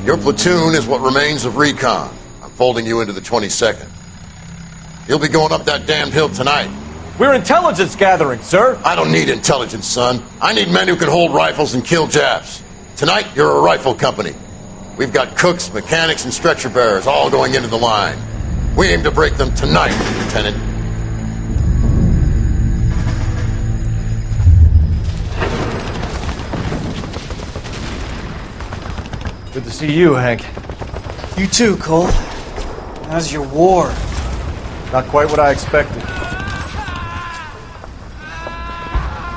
Your platoon is what remains of recon. I'm folding you into the 22nd. You'll be going up that damned hill tonight. We're intelligence gathering, sir. I don't need intelligence, son. I need men who can hold rifles and kill Japs. Tonight, you're a rifle company. We've got cooks, mechanics, and stretcher bearers all going into the line. We aim to break them tonight, Lieutenant. Good to see you, Hank. You too, Cole. How's your war? Not quite what I expected.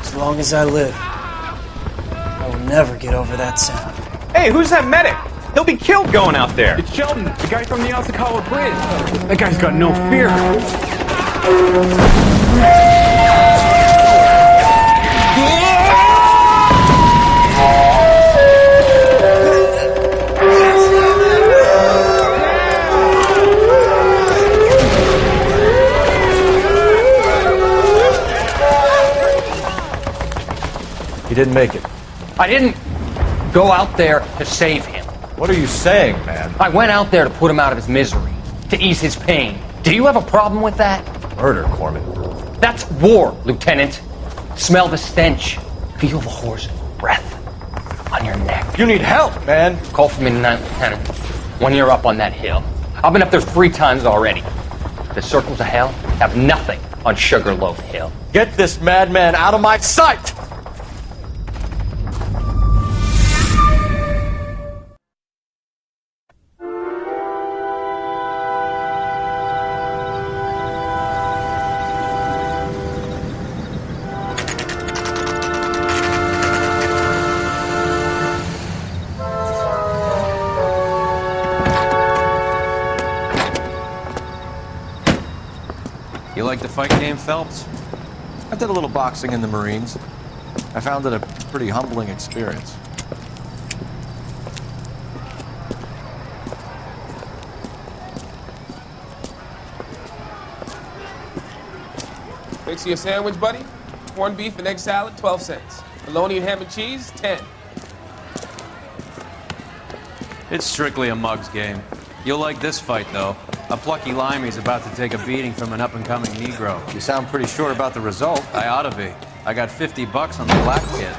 As long as I live, I will never get over that sound. Hey, who's that medic? He'll be killed going out there. It's Sheldon, the guy from the Asakawa Bridge. That guy's got no fear. He didn't make it. I didn't go out there to save him. What are you saying, man? I went out there to put him out of his misery, to ease his pain. Do you have a problem with that? Murder, Corman. That's war, Lieutenant. Smell the stench. Feel the horse breath on your neck. You need help, man. Call for me tonight, Lieutenant. When you're up on that hill. I've been up there 3 times already. The circles of hell have nothing on Sugarloaf Hill. Get this madman out of my sight! You like the fight game, Phelps? I did a little boxing in the Marines. I found it a pretty humbling experience. Fix you a sandwich, buddy? Corned beef and egg salad, 12 cents. Bologna and ham and cheese, 10. It's strictly a mug's game. You'll like this fight, though. A plucky limey's about to take a beating from an up-and-coming Negro. You sound pretty sure about the result. I ought to be. I got $50 on the black kid.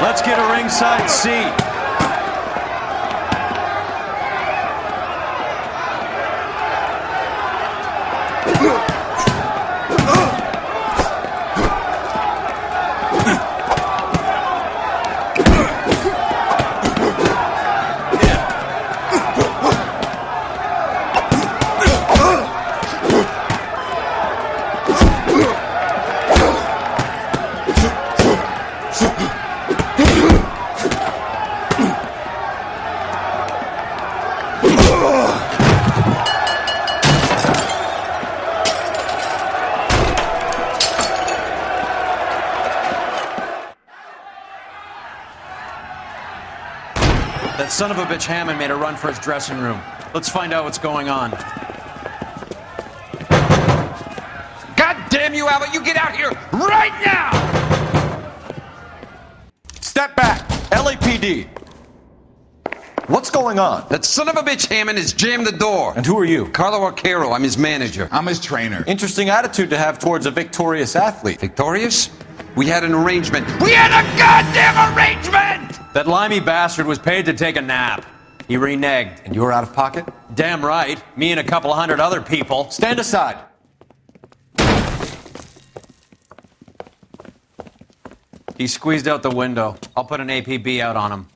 Let's get a ringside seat. That son of a bitch Hammond made a run for his dressing room. Let's find out what's going on. God damn you, Albert, you get out here right now! Step back! LAPD! What's going on? That son of a bitch Hammond has jammed the door. And who are you? Carlo Arcaro, I'm his manager. I'm his trainer. Interesting attitude to have towards a victorious athlete. Victorious? We had an arrangement. We had a goddamn arrangement! That limey bastard was paid to take a nap. He reneged. And you were out of pocket? Damn right. Me and a couple hundred other people. Stand aside. He squeezed out the window. I'll put an APB out on him.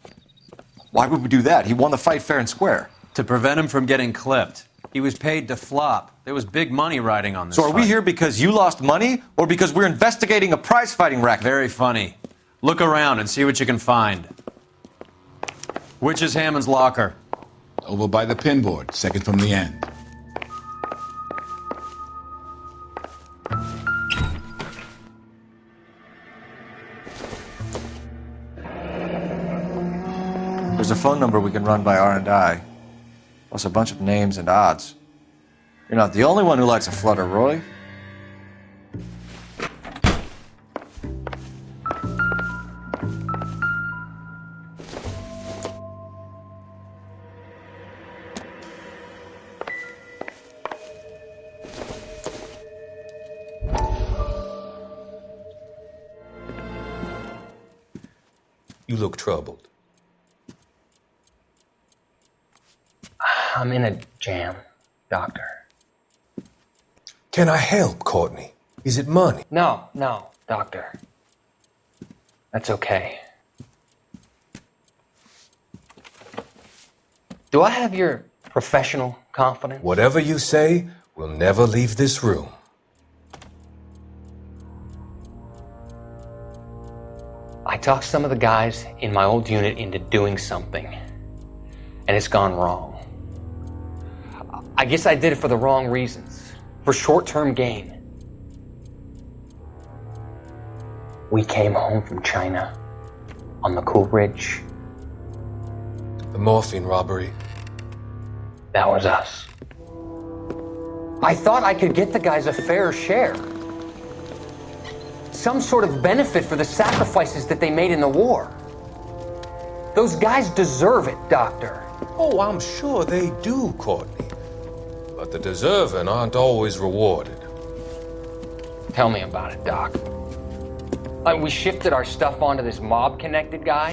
Why would we do that? He won the fight fair and square. To prevent him from getting clipped. He was paid to flop. There was big money riding on this So are we fight. here because you lost money, or because we're investigating a prize-fighting racket? Very funny. Look around and see what you can find. Which is Hammond's locker? Over by the pinboard, second from the end. There's a phone number we can run by R&I, plus a bunch of names and odds. You're not the only one who likes a flutter, Roy. You look troubled. I'm in a jam, Doctor. Can I help, Courtney? Is it money? No, Doctor. That's okay. Do I have your professional confidence? Whatever you say, we'll never leave this room. I talked some of the guys in my old unit into doing something, and it's gone wrong. I guess I did it for the wrong reasons, for short-term gain. We came home from China on the Cool Ridge. The morphine robbery. That was us. I thought I could get the guys a fair share. Some sort of benefit for the sacrifices that they made in the war. Those guys deserve it, Doctor. Oh, I'm sure they do, Courtney. But the deserving aren't always rewarded. Tell me about it, Doc. We shifted our stuff onto this mob-connected guy,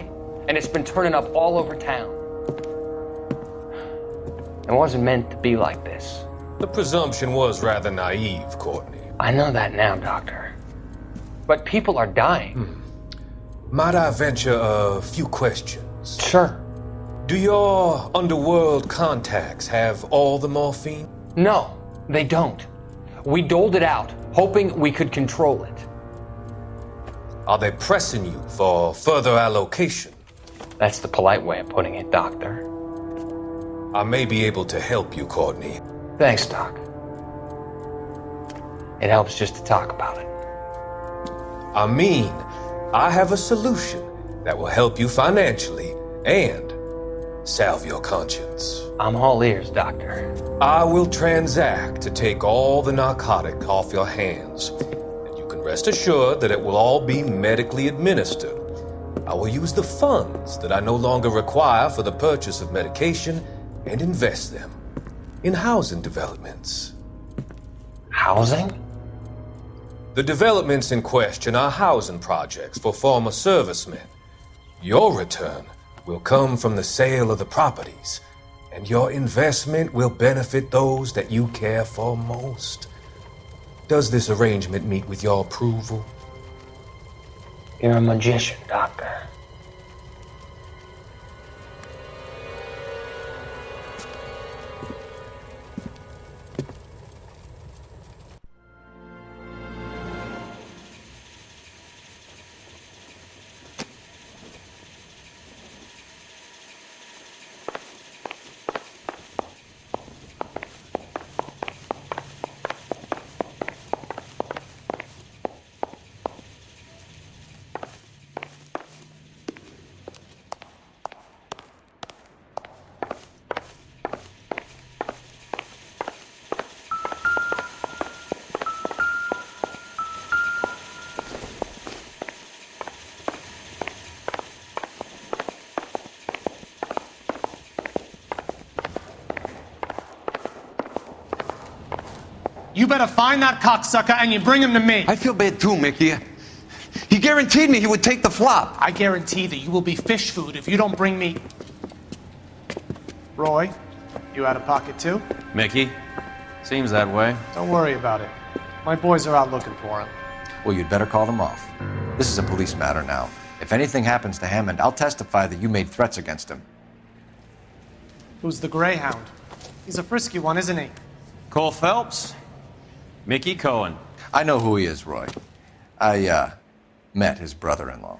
and it's been turning up all over town. It wasn't meant to be like this. The presumption was rather naive, Courtney. I know that now, Doctor. But people are dying. Might I venture a few questions? Sure. Do your underworld contacts have all the morphine? No, they don't. We doled it out, hoping we could control it. Are they pressing you for further allocation? That's the polite way of putting it, Doctor. I may be able to help you, Courtney. Thanks, Doc. It helps just to talk about it. I mean, I have a solution that will help you financially and salve your conscience. I'm all ears, Doctor. I will transact to take all the narcotic off your hands, and you can rest assured that it will all be medically administered. I will use the funds that I no longer require for the purchase of medication and invest them in housing developments. Housing? The developments in question are housing projects for former servicemen. Your return will come from the sale of the properties, and your investment will benefit those that you care for most. Does this arrangement meet with your approval? You're a magician, Doctor. You better find that cocksucker and you bring him to me. I feel bad too, Mickey. He guaranteed me he would take the flop. I guarantee that you will be fish food if you don't bring me... Roy, you out of pocket too? Mickey? Seems that way. Don't worry about it. My boys are out looking for him. Well, you'd better call them off. This is a police matter now. If anything happens to Hammond, I'll testify that you made threats against him. Who's the Greyhound? He's a frisky one, isn't he? Cole Phelps? Mickey Cohen. I know who he is, Roy. I, met his brother-in-law.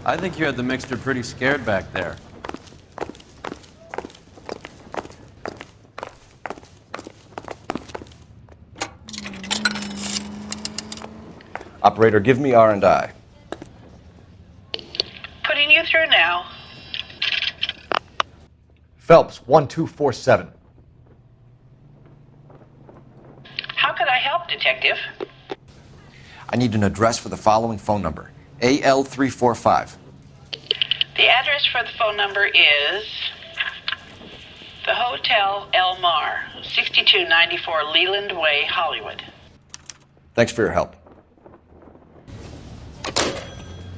I think you had the mixture pretty scared back there. Operator, give me R&I. Putting you through now. Phelps, 1247. How could I help, Detective? I need an address for the following phone number. AL345. The address for the phone number is the Hotel L.A.Noire, 6294 Leland Way, Hollywood. Thanks for your help.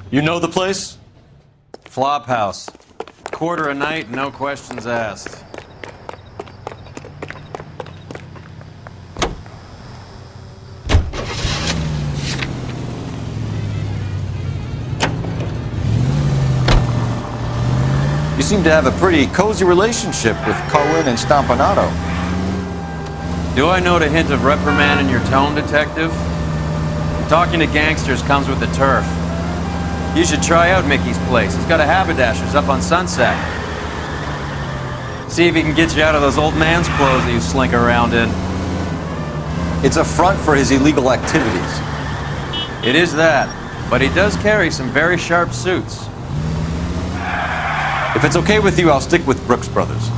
You know the place? Flophouse. Quarter a night, no questions asked. You seem to have a pretty cozy relationship with Cullen and Stompanato. Do I note a hint of reprimand in your tone, Detective? Talking to gangsters comes with the turf. You should try out Mickey's place. He's got a haberdasher's up on Sunset. See if he can get you out of those old man's clothes that you slink around in. It's a front for his illegal activities. It is that, but he does carry some very sharp suits. If it's okay with you, I'll stick with Brooks Brothers.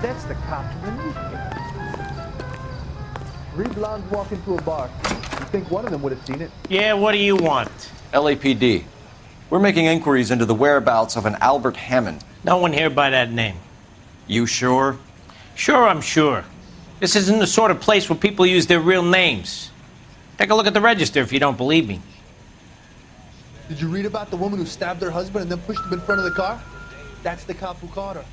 That's the cop from the newspaper. Three blondes walk into a bar. You think one of them would have seen it? Yeah, what do you want? LAPD. We're making inquiries into the whereabouts of an Albert Hammond. No one here by that name. You sure? Sure, I'm sure. This isn't the sort of place where people use their real names. Take a look at the register if you don't believe me. Did you read about the woman who stabbed her husband and then pushed him in front of the car? That's the cop who caught her.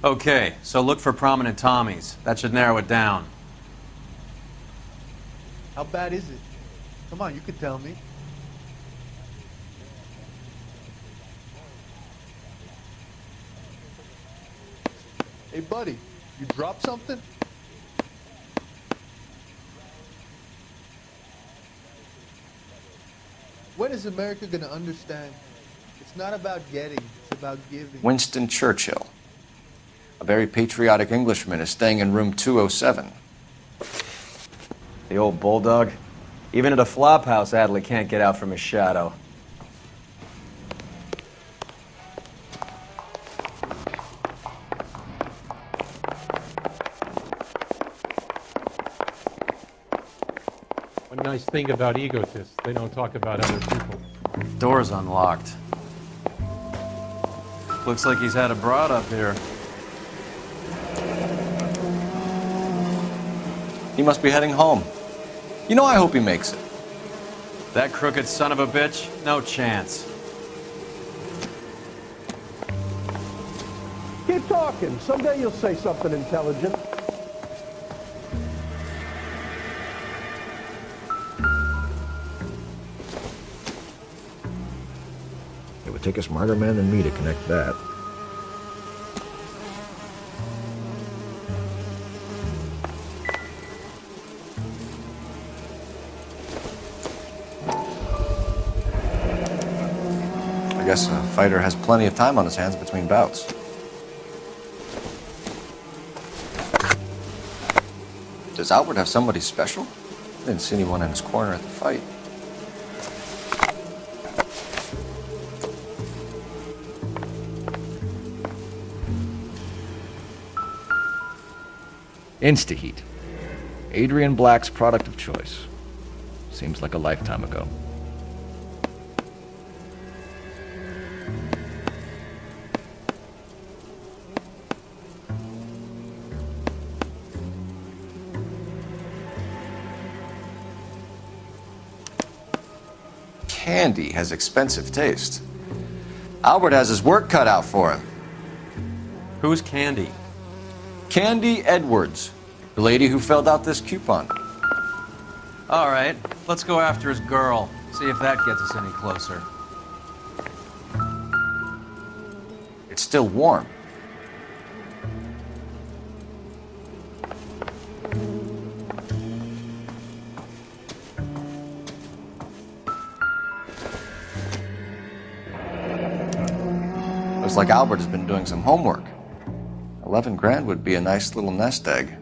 Okay, so look for prominent Tommies. That should narrow it down. How bad is it? Come on, you could tell me. Hey, buddy, you dropped something? When is America gonna understand? It's not about getting, it's about giving. Winston Churchill. A very patriotic Englishman is staying in room 207. The old bulldog. Even at a flophouse, Adley can't get out from his shadow. One nice thing about egotists, they don't talk about other people. Door's unlocked. Looks like he's had a broad up here. He must be heading home. You know, I hope he makes it. That crooked son of a bitch? No chance. Keep talking. Someday you'll say something intelligent. It would take a smarter man than me to connect that. I guess a fighter has plenty of time on his hands between bouts. Does Albert have somebody special? I didn't see anyone in his corner at the fight. Instaheat. Adrian Black's product of choice. Seems like a lifetime ago. Candy has expensive taste. Albert has his work cut out for him. Who's Candy? Candy Edwards, the lady who filled out this coupon. All right, let's go after his girl. See if that gets us any closer. It's still warm. Looks Looks like Albert has been doing some homework. 11 grand would be a nice little nest egg.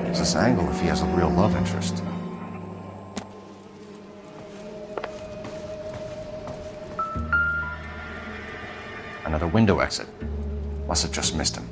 Use this angle if he has a real love interest. Another window exit. Must have just missed him.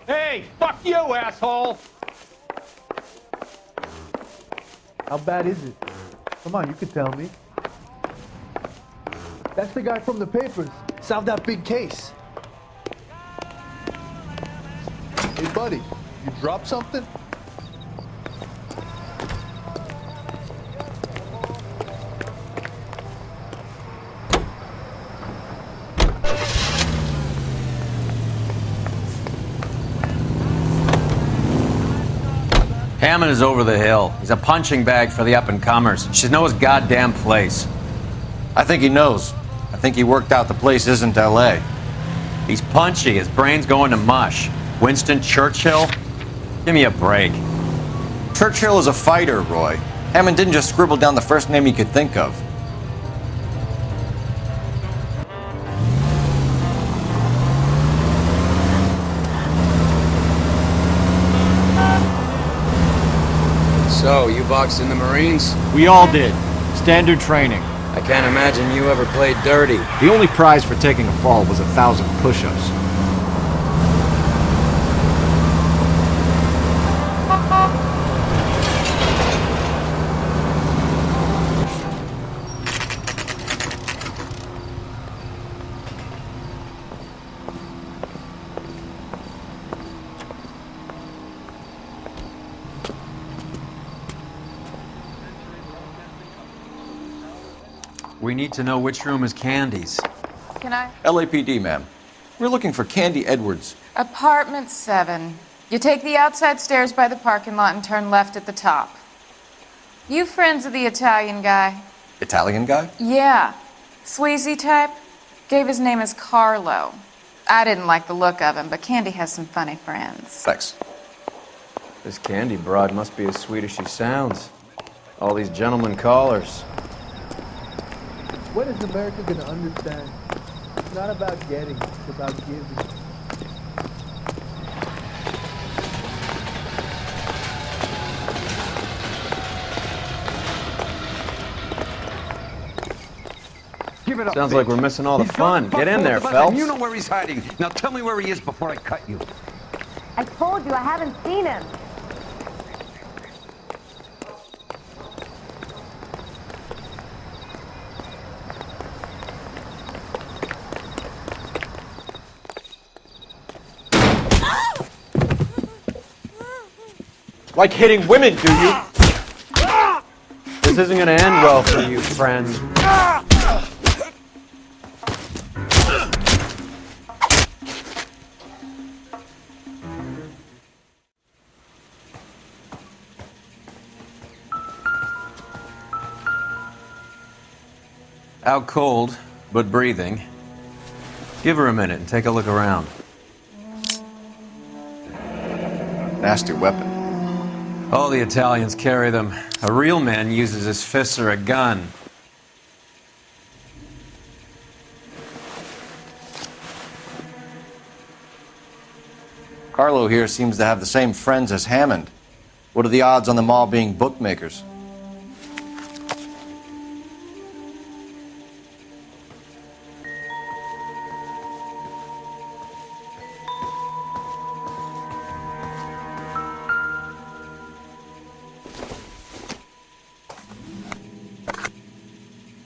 Hey, fuck you, asshole! How bad is it? Come on, you can tell me. That's the guy from the papers. Solved that big case. Hey, buddy, you dropped something? Hammond is over the hill. He's a punching bag for the up-and-comers. He should know his goddamn place. I think he knows. I think he worked out the place isn't L.A. He's punchy. His brain's going to mush. Winston Churchill? Give me a break. Churchill is a fighter, Roy. Hammond didn't just scribble down the first name he could think of. So, you boxed in the Marines? We all did. Standard training. I can't imagine you ever played dirty. The only prize for taking a fall was 1,000 push-ups. We need to know which room is Candy's. Can I? LAPD, ma'am. We're looking for Candy Edwards. Apartment 7. You take the outside stairs by the parking lot and turn left at the top. You friends of the Italian guy? Italian guy? Yeah. Sleazy type? Gave his name as Carlo. I didn't like the look of him, but Candy has some funny friends. Thanks. This Candy broad must be as sweet as she sounds. All these gentlemen callers. When is America going to understand? It's not about getting, it's about giving. Give it up, Sounds bitch. like we're missing all the He's fun. got Get in there, butt Phelps. You know where he's hiding. Now tell me where he is before I cut you. I told you I haven't seen him. Like hitting women, do you? This isn't gonna end well for you, friend. Out cold, but breathing. Give her a minute and take a look around. Nasty weapon. All the Italians carry them. A real man uses his fists or a gun. Carlo here seems to have the same friends as Hammond. What are the odds on them all being bookmakers?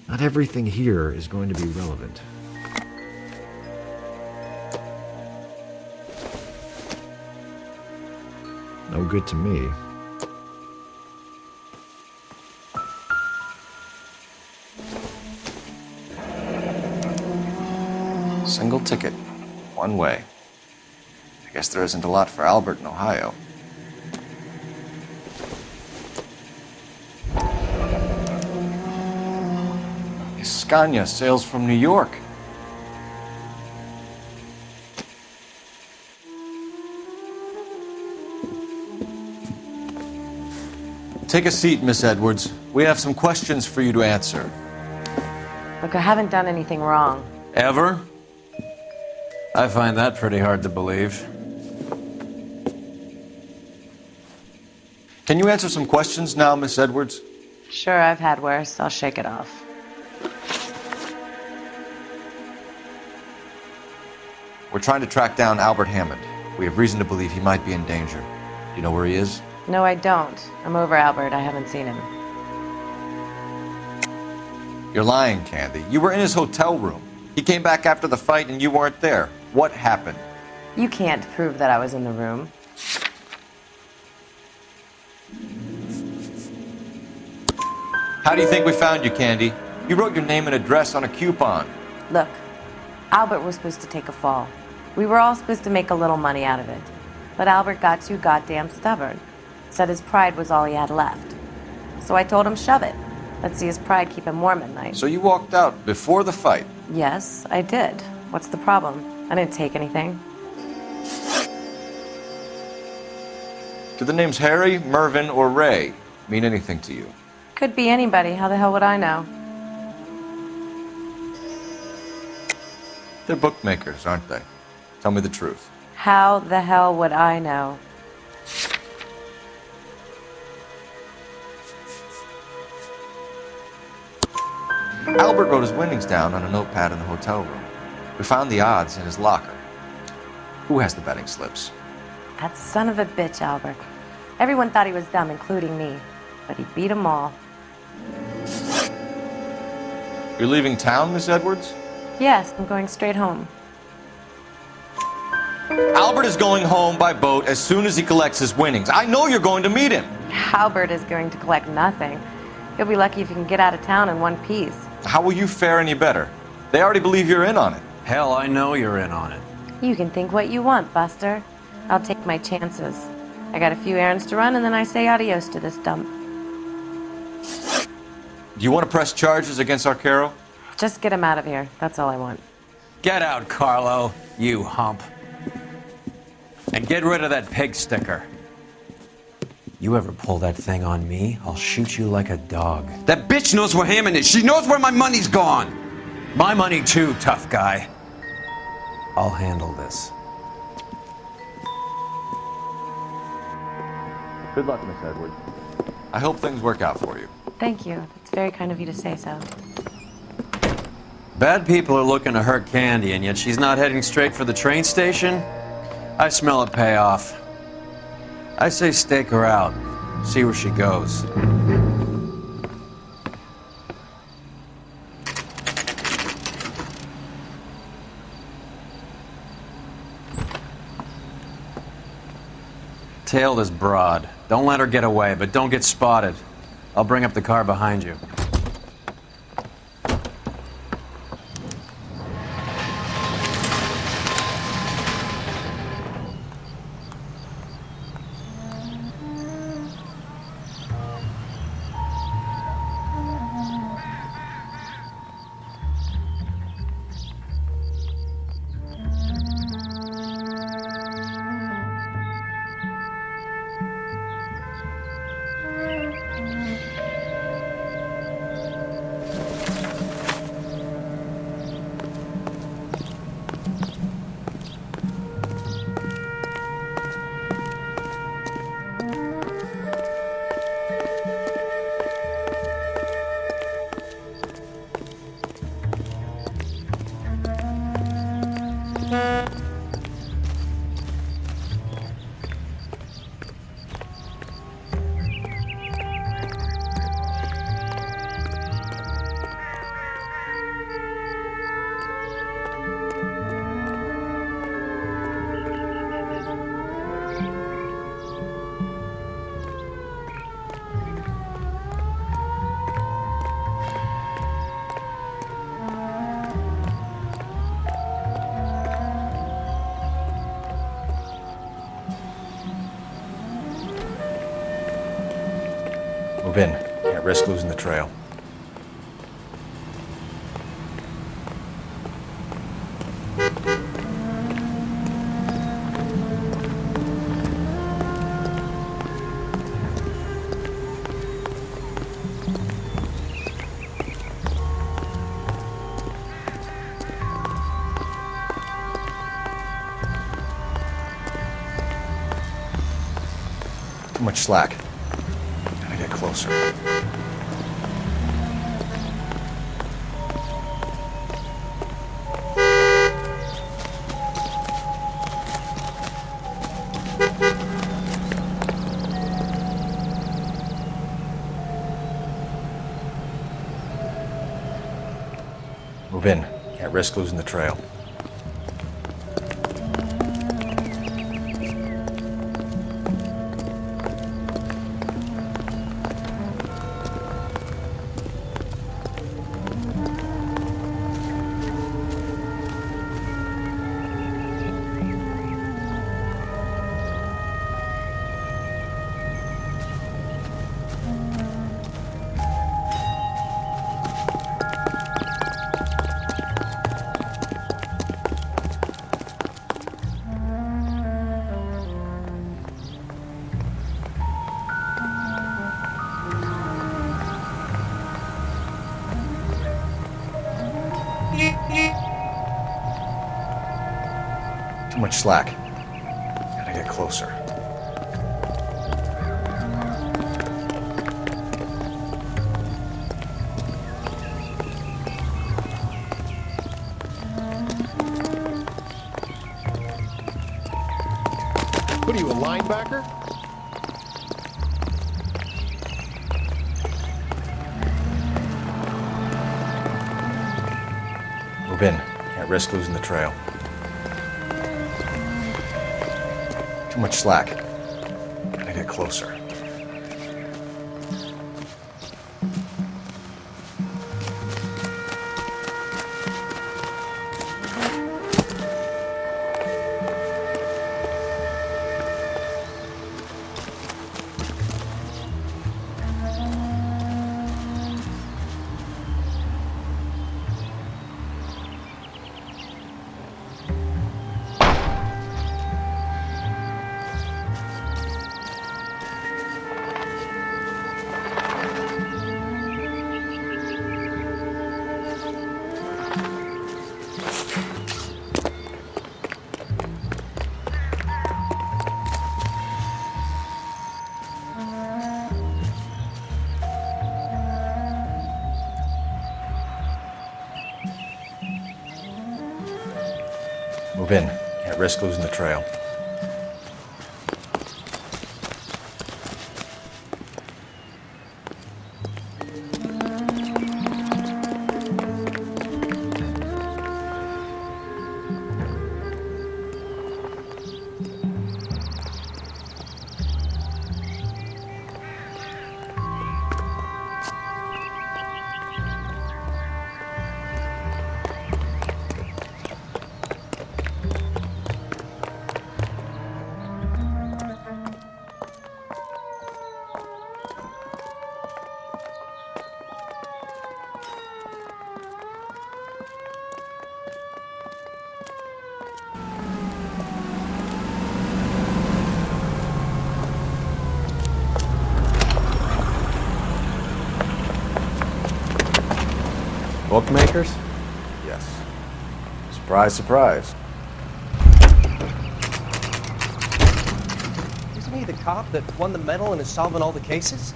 Not everything here is going to be relevant. No good to me. Single ticket, one way. I guess there isn't a lot for Albert in Ohio. Scania sails from New York. Take a seat, Miss Edwards. We have some questions for you to answer. Look, I haven't done anything wrong. Ever? I find that pretty hard to believe. Can you answer some questions now, Miss Edwards? Sure, I've had worse. I'll shake it off. We're trying to track down Albert Hammond. We have reason to believe he might be in danger. Do you know where he is? No, I don't. I'm over Albert. I haven't seen him. You're lying, Candy. You were in his hotel room. He came back after the fight and you weren't there. What happened? You can't prove that I was in the room. How do you think we found you, Candy? You wrote your name and address on a coupon. Look, Albert was supposed to take a fall. We were all supposed to make a little money out of it. But Albert got too goddamn stubborn. Said his pride was all he had left. So I told him, shove it. Let's see his pride keep him warm at night. So you walked out before the fight? Yes, I did. What's the problem? I didn't take anything. Do the names Harry, Mervyn, or Ray mean anything to you? Could be anybody. How the hell would I know? They're bookmakers, aren't they? Tell me the truth. How the hell would I know? Albert wrote his winnings down on a notepad in the hotel room. We found the odds in his locker. Who has the betting slips? That son of a bitch, Albert. Everyone thought he was dumb, including me. But he beat them all. You're leaving town, Miss Edwards? Yes, I'm going straight home. Albert is going home by boat as soon as he collects his winnings. I know you're going to meet him. Albert is going to collect nothing. He'll be lucky if he can get out of town in one piece. How will you fare any better? They already believe you're in on it. Hell, I know you're in on it. You can think what you want, Buster. I'll take my chances. I got a few errands to run, and then I say adios to this dump. Do you want to press charges against Arcaro? Just get him out of here. That's all I want. Get out, Carlo, you hump. And get rid of that pig sticker. You ever pull that thing on me, I'll shoot you like a dog. That bitch knows where Hammond is. She knows where my money's gone. My money too, tough guy. I'll handle this. Good luck, Miss Edwards. I hope things work out for you. Thank you. It's very kind of you to say so. Bad people are looking to hurt Candy, and yet she's not heading straight for the train station? I smell a payoff. I say stake her out. See where she goes. Tail this broad. Don't let her get away, but don't get spotted. I'll bring up the car behind you. Move in. Can't risk losing the trail. Too much slack. Gotta get closer. Move in. Can't risk losing the trail. Too much slack. Gotta get closer. What are you, a linebacker? Move in. Can't risk losing the trail. Too much slack. Gotta get closer. Move in. Can't risk losing the trail. Bookmakers? Yes. Surprise, surprise. Isn't he the cop that won the medal and is solving all the cases?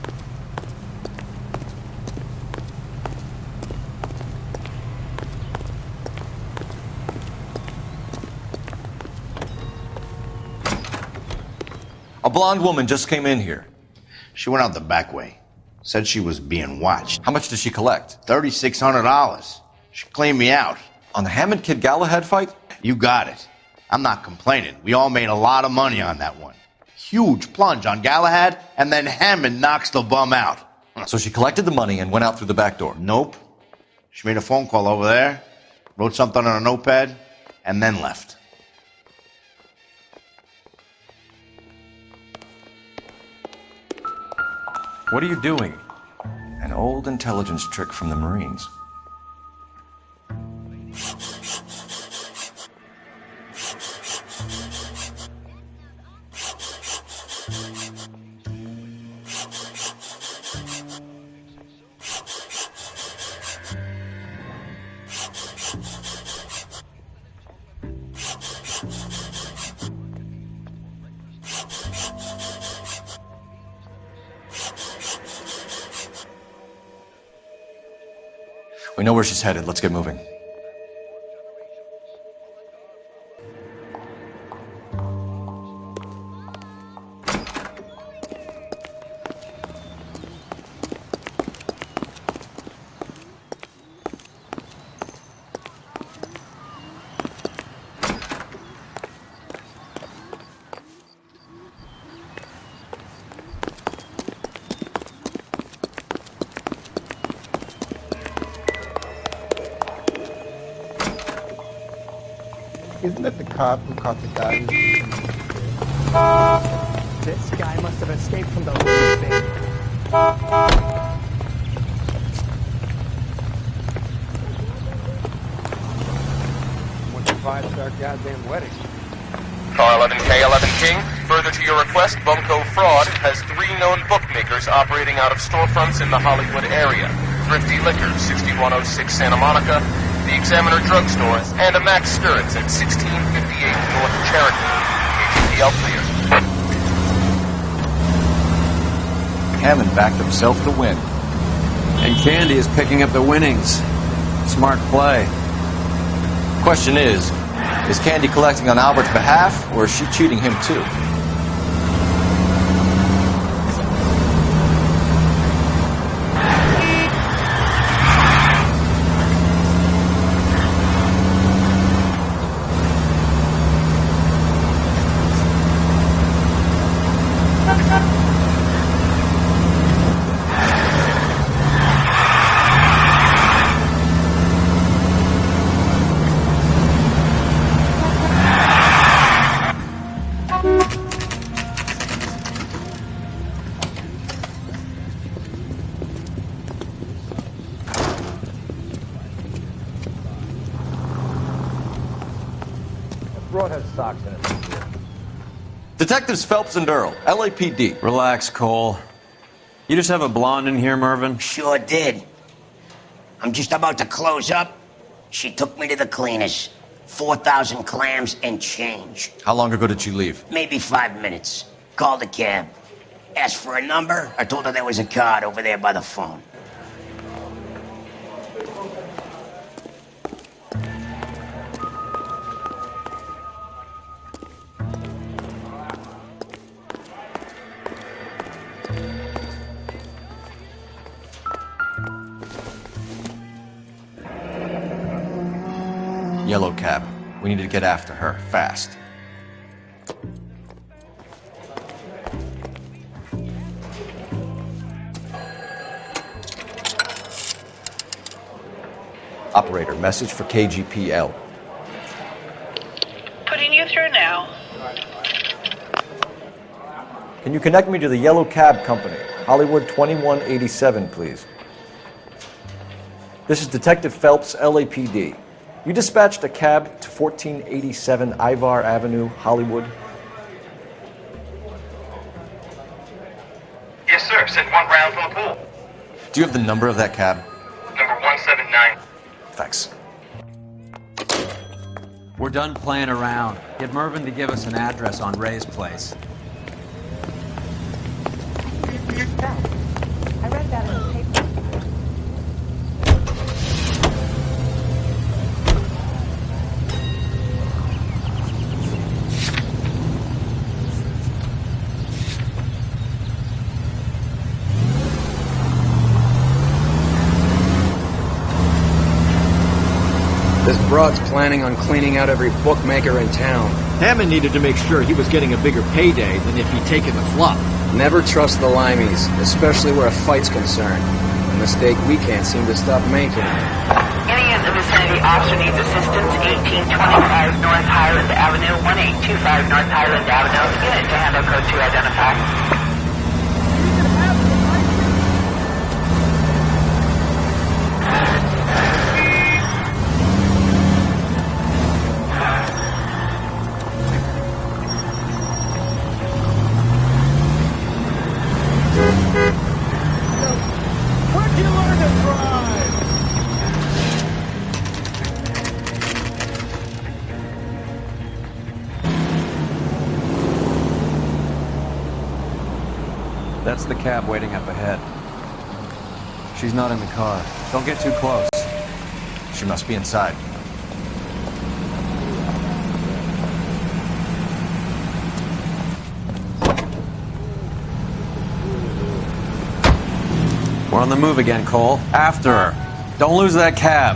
A blonde woman just came in here. She went out the back way. Said she was being watched. How much did she collect? $3,600. She cleaned me out. On the Hammond Kid Galahad fight? You got it. I'm not complaining. We all made a lot of money on that one. Huge plunge on Galahad, and then Hammond knocks the bum out. So she collected the money and went out through the back door? Nope. She made a phone call over there, wrote something on a notepad, and then left. What are you doing? An old intelligence trick from the Marines. We know where she's headed. Let's get moving. Isn't that the cop who caught the guy? This guy must have escaped from the movie thing. What's a five-star goddamn wedding? Car 11K, 11 King. Further to your request, Bunko Fraud has 3 known bookmakers operating out of storefronts in the Hollywood area. Thrifty Liquor, 6106 Santa Monica, the Examiner Drugstore, and a Max Spirits at 1658 North Cherokee. KGPL clear. Hammond backed himself to win. And Candy is picking up the winnings. Smart play. Question is Candy collecting on Albert's behalf, or is she cheating him too? Broad has socks in it. Detectives Phelps and Earl, LAPD. Relax, Cole. You just have a blonde in here, Mervyn? Sure did. I'm just about to close up. She took me to the cleaners. 4,000 clams and change. How long ago did she leave? Maybe 5 minutes. Called a cab. Asked for a number. I told her there was a card over there by the phone. Yellow cab. We need to get after her, fast. Operator, message for KGPL. Putting you through now. Can you connect me to the Yellow Cab Company, Hollywood 2187, please? This is Detective Phelps, LAPD. You dispatched a cab to 1487 Ivar Avenue, Hollywood. Yes, sir. Sent 1 round from the pool. Do you have the number of that cab? Number 179. Thanks. We're done playing around. Get Mervyn to give us an address on Ray's place. I read that in the paper. This broad's planning on cleaning out every bookmaker in town. Hammond needed to make sure he was getting a bigger payday than if he'd taken the flop. Never trust the Limeys, especially where a fight's concerned. A mistake we can't seem to stop making. Any in the vicinity officer needs assistance. 1825 North Highland Avenue, 1825 North Highland Avenue. Unit to handle code 2 identify. That's the cab waiting up ahead. She's not in the car. Don't get too close. She must be inside. We're on the move again, Cole. After her. Don't lose that cab.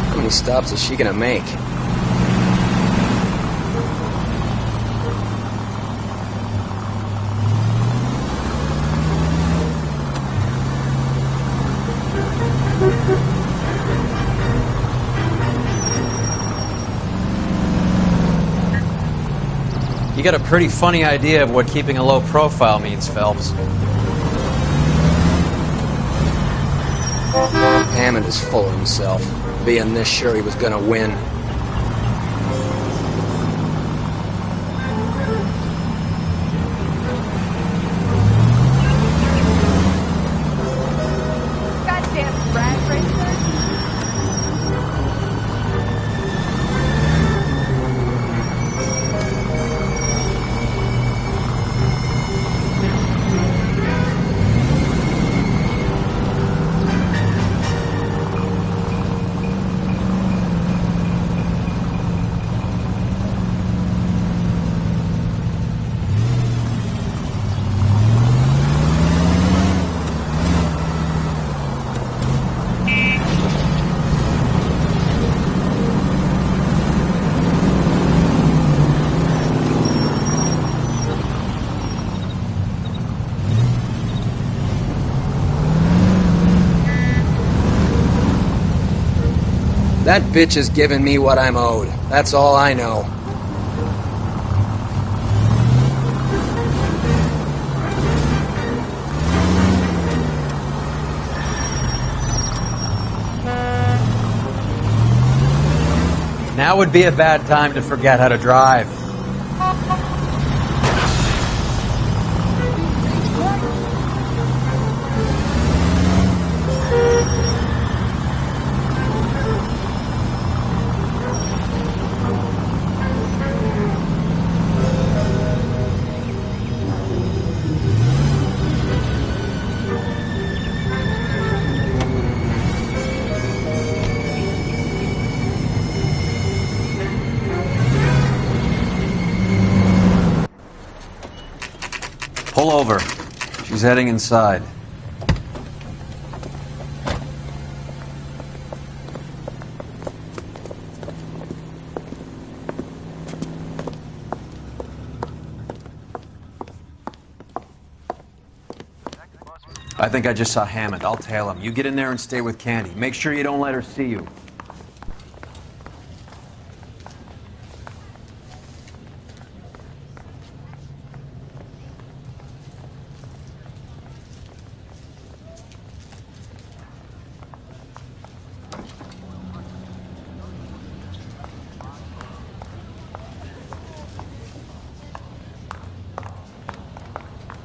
How many stops is she gonna make? You got a pretty funny idea of what keeping a low profile means, Phelps. Hammond is full of himself, being this sure he was gonna win. Goddamn rat racer. That bitch is giving me what I'm owed. That's all I know. Now would be a bad time to forget how to drive. Pull over. She's heading inside. I think I just saw Hammond. I'll tail him. You get in there and stay with Candy. Make sure you don't let her see you.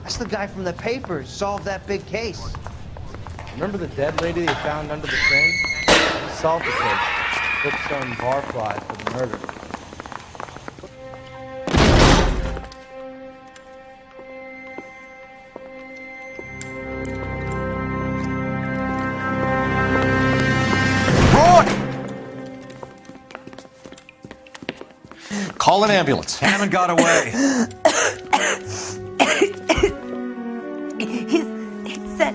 That's the guy from the papers. Solved that big case. Remember the dead lady they found under the train? He solved the case. Took some barflies for the murder. Call an ambulance. Hammond got away. He said...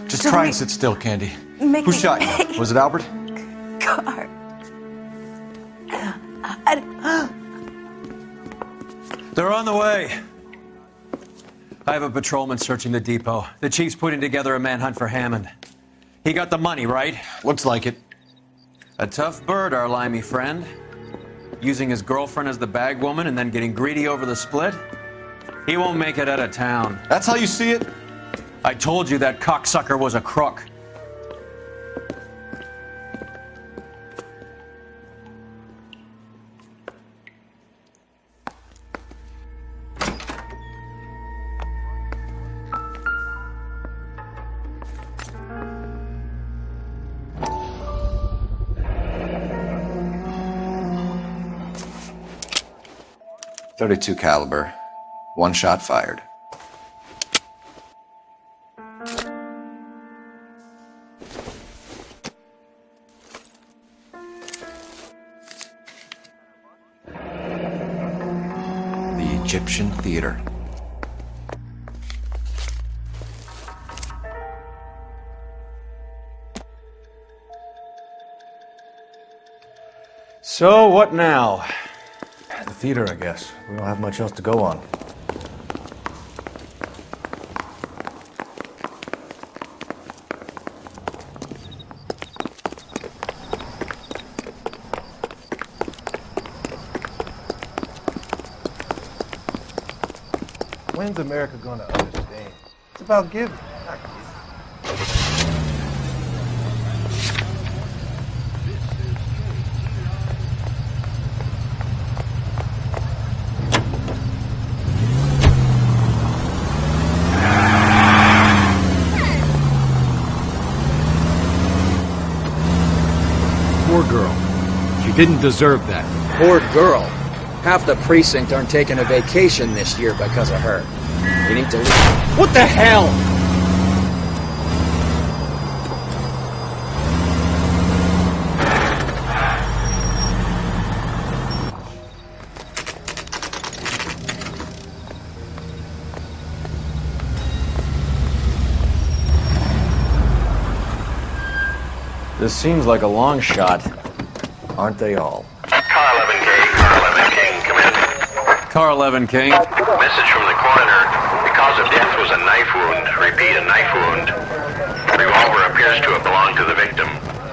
Just try and sit still, Candy. Make Who me shot you? Was it Albert? car. They're on the way. I have a patrolman searching the depot. The chief's putting together a manhunt for Hammond. He got the money, right? Looks like it. A tough bird, our limey friend. Using his girlfriend as the bag woman and then getting greedy over the split. He won't make it out of town. That's how you see it? I told you that cocksucker was a crook. .32 caliber. One shot fired. The Egyptian Theater. So, what now? The theater, I guess. We don't have much else to go on. When's America gonna understand? It's about giving, not giving. Poor girl. She didn't deserve that. Poor girl. Half the precinct aren't taking a vacation this year because of her. You need to leave. What the hell? This seems like a long shot. Aren't they all? Car 11K, Car 11 King, come in. Car 11 King. Message from the coroner. The cause of death was a knife wound. Repeat, a knife wound. Revolver appears to have belonged to the victim.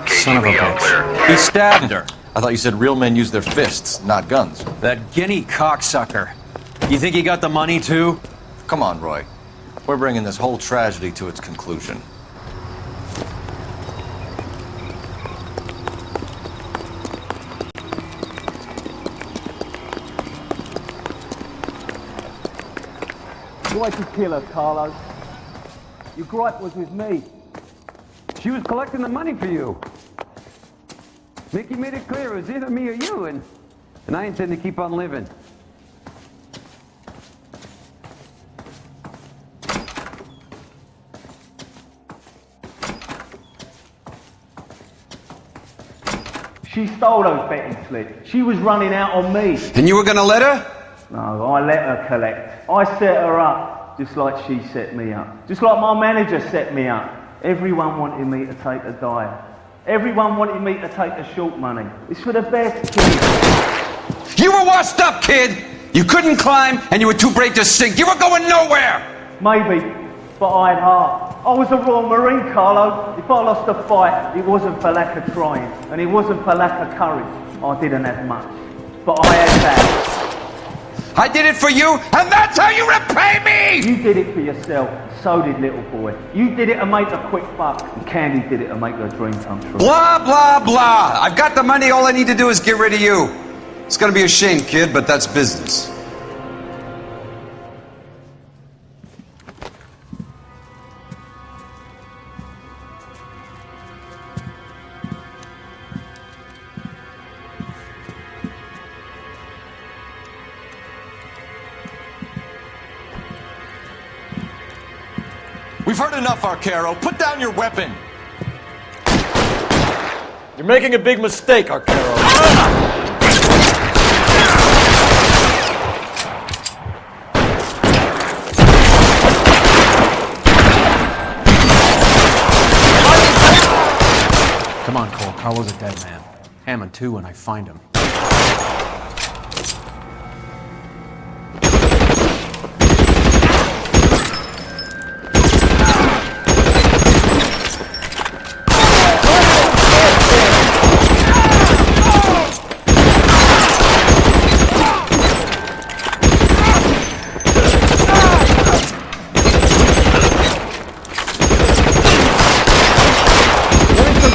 Son of a KGB all clear. bitch. He stabbed her. I thought you said real men use their fists, not guns. That guinea cocksucker. You think he got the money too? Come on, Roy. We're bringing this whole tragedy to its conclusion. Why did you kill her, Carlo? Your gripe was with me. She was collecting the money for you. Mickey made it clear it was either me or you, and I intend to keep on living. She stole those betting slips. She was running out on me. And you were gonna let her? No, I let her collect. I set her up, just like she set me up. Just like my manager set me up. Everyone wanted me to take a dive. Everyone wanted me to take the short money. It's for the best, kid. You were washed up, kid! You couldn't climb, and you were too brave to sink. You were going nowhere! Maybe, but I had heart. I was a Royal Marine, Carlo. If I lost a fight, it wasn't for lack of trying, and it wasn't for lack of courage. I didn't have much, but I had that. I did it for you, and that's how you repay me! You did it for yourself, so did little boy. You did it to make a quick buck, and Candy did it to make her dream come true. Blah, blah, blah. I've got the money, all I need to do is get rid of you. It's gonna be a shame, kid, but that's business. We've heard enough, Arcaro. Put down your weapon. You're making a big mistake, Arcaro. Come on, Cole. Carlo's a dead man. Hammond too when I find him.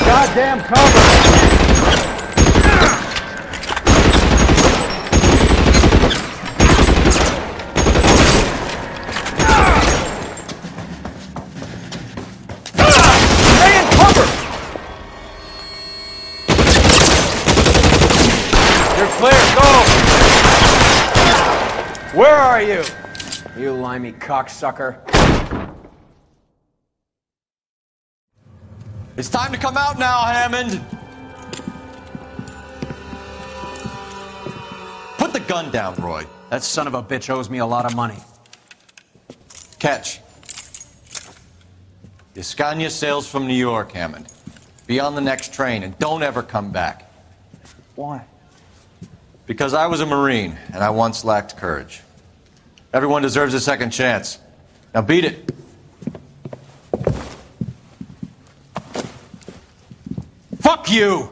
Goddamn cover! Stay in cover! You're clear, go! Where are you? You limey cocksucker. It's time to come out now, Hammond. Put the gun down, Roy. That son of a bitch owes me a lot of money. Catch. Escania sails from New York, Hammond. Be on the next train and don't ever come back. Why? Because I was a Marine and I once lacked courage. Everyone deserves a second chance. Now beat it. Fuck you!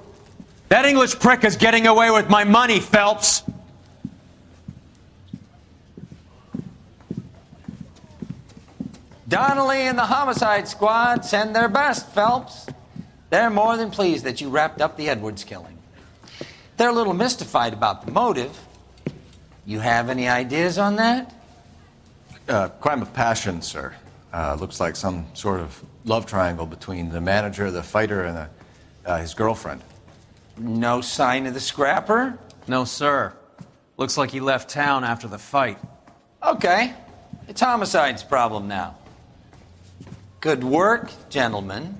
That English prick is getting away with my money, Phelps! Donnelly and the homicide squad send their best, Phelps. They're more than pleased that you wrapped up the Edwards killing. They're a little mystified about the motive. You have any ideas on that? Crime of passion, sir. Looks like some sort of love triangle between the manager, the fighter, and his girlfriend. No sign of the scrapper? No, sir. Looks like he left town after the fight. Okay. It's homicide's problem now. Good work, gentlemen.